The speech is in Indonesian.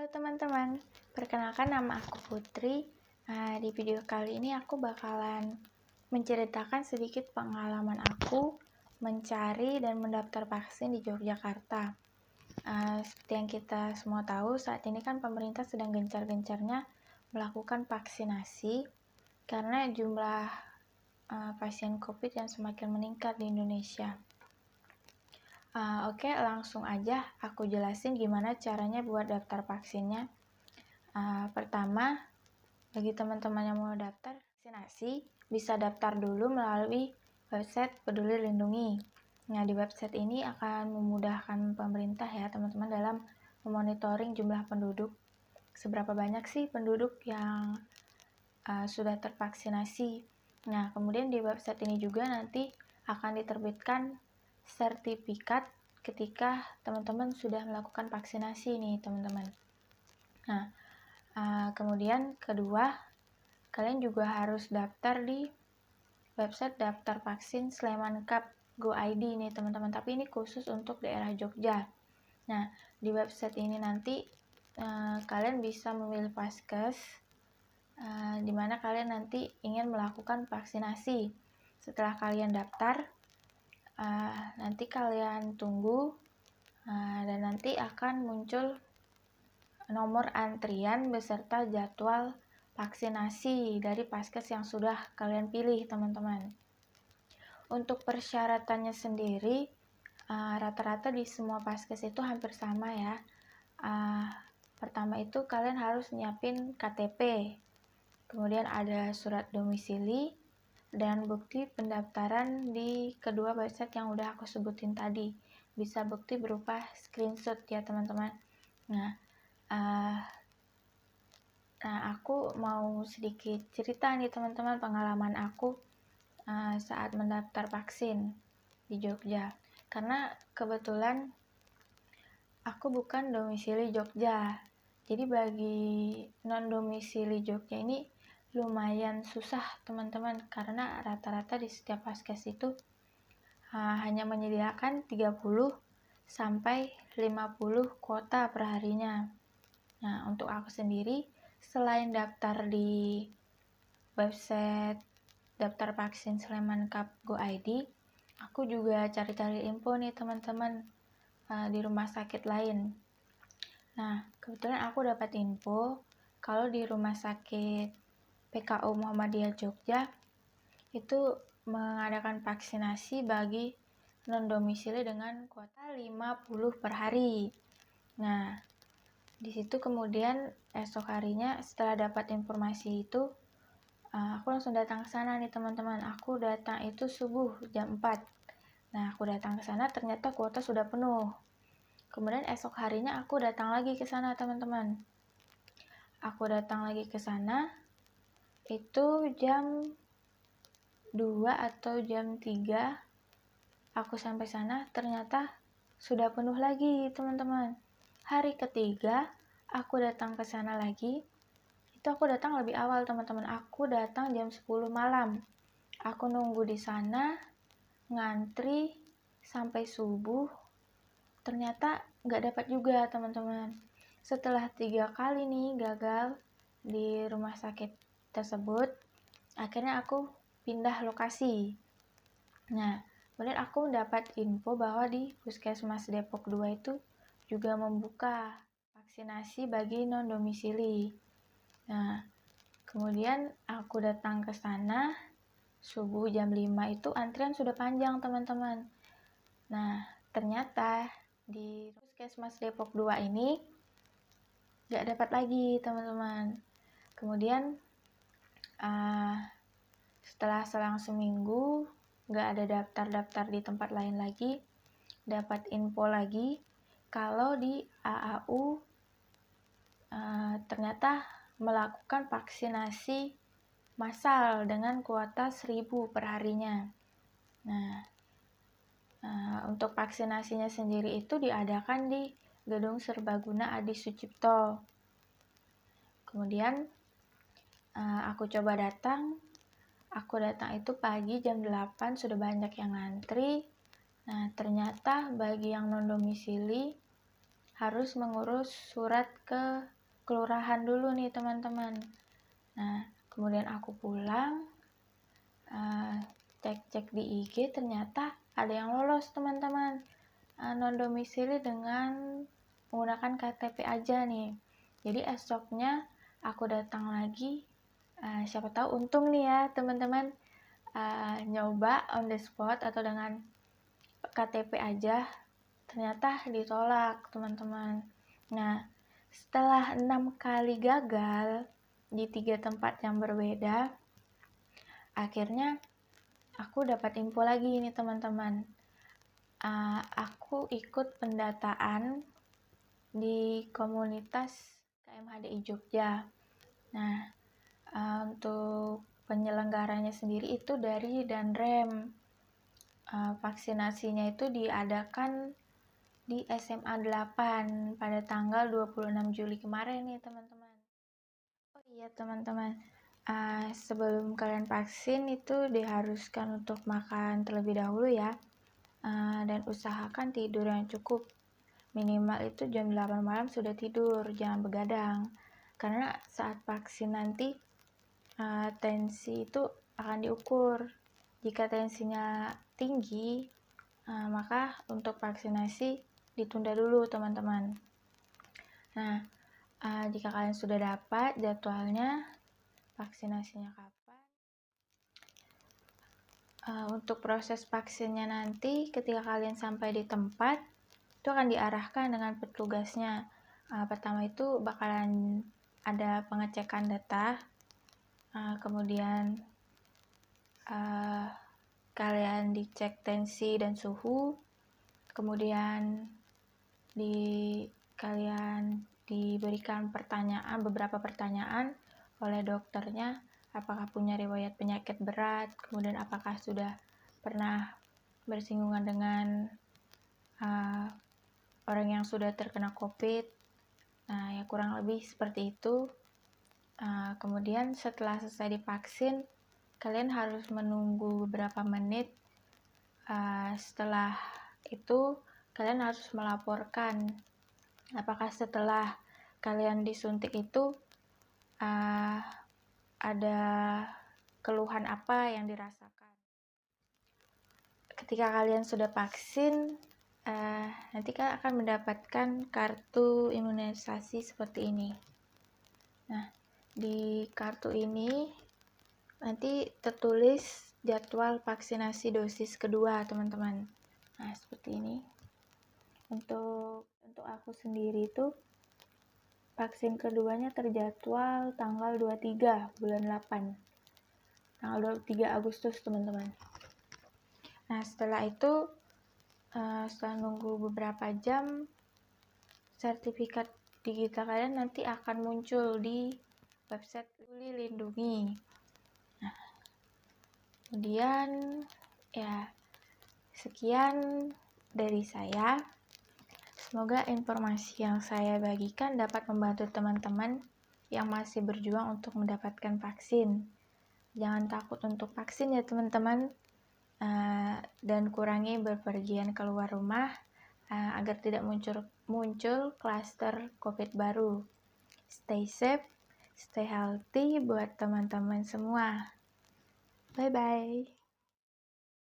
Halo teman-teman, perkenalkan nama aku Putri. Di video kali ini aku bakalan menceritakan sedikit pengalaman aku mencari dan mendaftar vaksin di Yogyakarta. Seperti yang kita semua tahu, saat ini kan pemerintah sedang gencar-gencarnya melakukan vaksinasi karena jumlah pasien COVID yang semakin meningkat di Indonesia. Oke, langsung aja aku jelasin gimana caranya buat daftar vaksinnya. Pertama, bagi teman-teman yang mau daftar vaksinasi, bisa daftar dulu melalui website Peduli Lindungi. Nah, di website ini akan memudahkan pemerintah ya teman-teman dalam memonitoring jumlah penduduk. Seberapa banyak sih penduduk yang sudah tervaksinasi. Nah, kemudian di website ini juga nanti akan diterbitkan sertifikat ketika teman-teman sudah melakukan vaksinasi nih teman-teman. Nah, kemudian kedua, kalian juga harus daftar di website daftar vaksin Sleman Cup Go ID nih teman-teman, tapi ini khusus untuk daerah Jogja. Nah, di website ini nanti kalian bisa memilih vaskes di mana kalian nanti ingin melakukan vaksinasi. Setelah kalian daftar, nanti kalian tunggu dan nanti akan muncul nomor antrian beserta jadwal vaksinasi dari vaskes yang sudah kalian pilih teman-teman. Untuk persyaratannya sendiri rata-rata di semua vaskes itu hampir sama ya. Pertama itu kalian harus nyiapin KTP, kemudian ada surat domisili dan bukti pendaftaran di kedua website yang udah aku sebutin tadi. Bisa bukti berupa screenshot ya teman-teman. Nah, aku mau sedikit cerita nih teman-teman pengalaman aku saat mendaftar vaksin di Jogja. Karena kebetulan aku bukan domisili Jogja. Jadi bagi non-domisili Jogja ini lumayan susah teman-teman, karena rata-rata di setiap vaskes itu hanya menyediakan 30 sampai 50 kuota per harinya. Nah, untuk aku sendiri, selain daftar di website daftar vaksin Sleman Cup Go ID, aku juga cari-cari info nih teman-teman di rumah sakit lain. Nah, kebetulan aku dapat info kalau di rumah sakit PKU Muhammadiyah Jogja itu mengadakan vaksinasi bagi non-domisili dengan kuota 50 per hari. Nah, di situ kemudian esok harinya setelah dapat informasi itu, aku langsung datang ke sana nih teman-teman. Aku datang itu subuh jam 4. Nah, aku datang ke sana ternyata kuota sudah penuh. Kemudian esok harinya aku datang lagi ke sana teman-teman. Aku datang lagi ke sana itu jam 2 atau jam 3 aku sampai sana ternyata sudah penuh lagi teman-teman. Hari ketiga aku datang ke sana lagi, itu aku datang lebih awal teman-teman. Aku datang jam 10 malam. Aku nunggu di sana ngantri sampai subuh, ternyata nggak dapat juga teman-teman. Setelah 3 kali nih gagal di rumah sakit tersebut, akhirnya aku pindah lokasi. Nah, kemudian aku dapat info bahwa di Puskesmas Depok 2 itu juga membuka vaksinasi bagi non-domisili. Nah, kemudian aku datang ke sana subuh jam 5 itu antrian sudah panjang teman-teman. Nah, ternyata di Puskesmas Depok 2 ini gak dapat lagi teman-teman. Kemudian setelah selang seminggu gak ada daftar-daftar di tempat lain lagi, dapat info lagi kalau di AAU ternyata melakukan vaksinasi massal dengan kuota 1000 per harinya. Nah, untuk vaksinasinya sendiri itu diadakan di Gedung Serbaguna Adi Sucipto. Kemudian aku coba datang. Aku datang itu pagi jam 8, sudah banyak yang ngantri. Nah, ternyata bagi yang non-domisili harus mengurus surat ke kelurahan dulu nih teman-teman. Nah, kemudian aku pulang, cek-cek di IG, ternyata ada yang lolos teman-teman, non-domisili dengan menggunakan KTP aja nih. Jadi esoknya aku datang lagi, siapa tahu untung nih ya teman-teman, nyoba on the spot atau dengan KTP aja, ternyata ditolak teman-teman. Nah, setelah 6 kali gagal di 3 tempat yang berbeda, akhirnya aku dapat info lagi nih teman-teman. Aku ikut pendataan di komunitas KMHDI Jogja. Nah, untuk penyelenggaranya sendiri itu dari Danrem. Vaksinasinya itu diadakan di SMA 8 pada tanggal 26 Juli kemarin nih teman-teman. Oh iya teman-teman, sebelum kalian vaksin itu diharuskan untuk makan terlebih dahulu ya, dan usahakan tidur yang cukup. Minimal itu jam 8 malam sudah tidur, jangan begadang. Karena saat vaksin nanti tensi itu akan diukur. Jika tensinya tinggi, maka untuk vaksinasi ditunda dulu teman-teman. Nah, jika kalian sudah dapat jadwalnya, vaksinasinya kapan, untuk proses vaksinnya nanti ketika kalian sampai di tempat itu akan diarahkan dengan petugasnya. Pertama itu bakalan ada pengecekan data, kemudian kalian dicek tensi dan suhu, kemudian kalian diberikan beberapa pertanyaan oleh dokternya, apakah punya riwayat penyakit berat, kemudian apakah sudah pernah bersinggungan dengan orang yang sudah terkena COVID. Nah, ya kurang lebih seperti itu. Kemudian setelah selesai divaksin, kalian harus menunggu beberapa menit. Setelah itu, kalian harus melaporkan apakah setelah kalian disuntik itu ada keluhan apa yang dirasakan. Ketika kalian sudah vaksin, nanti kalian akan mendapatkan kartu imunisasi seperti ini. Nah, di kartu ini nanti tertulis jadwal vaksinasi dosis kedua teman-teman. Nah, seperti ini. Untuk aku sendiri itu vaksin keduanya terjadwal tanggal 23 bulan 8. Tanggal 23 Agustus, teman-teman. Nah, setelah itu setelah nunggu beberapa jam, sertifikat digital kalian nanti akan muncul di website Peduli Lindungi. Nah, kemudian ya sekian dari saya. Semoga informasi yang saya bagikan dapat membantu teman-teman yang masih berjuang untuk mendapatkan vaksin. Jangan takut untuk vaksin ya teman-teman, dan kurangi bepergian keluar rumah agar tidak muncul klaster COVID baru. Stay safe, stay healthy buat teman-teman semua. Bye-bye.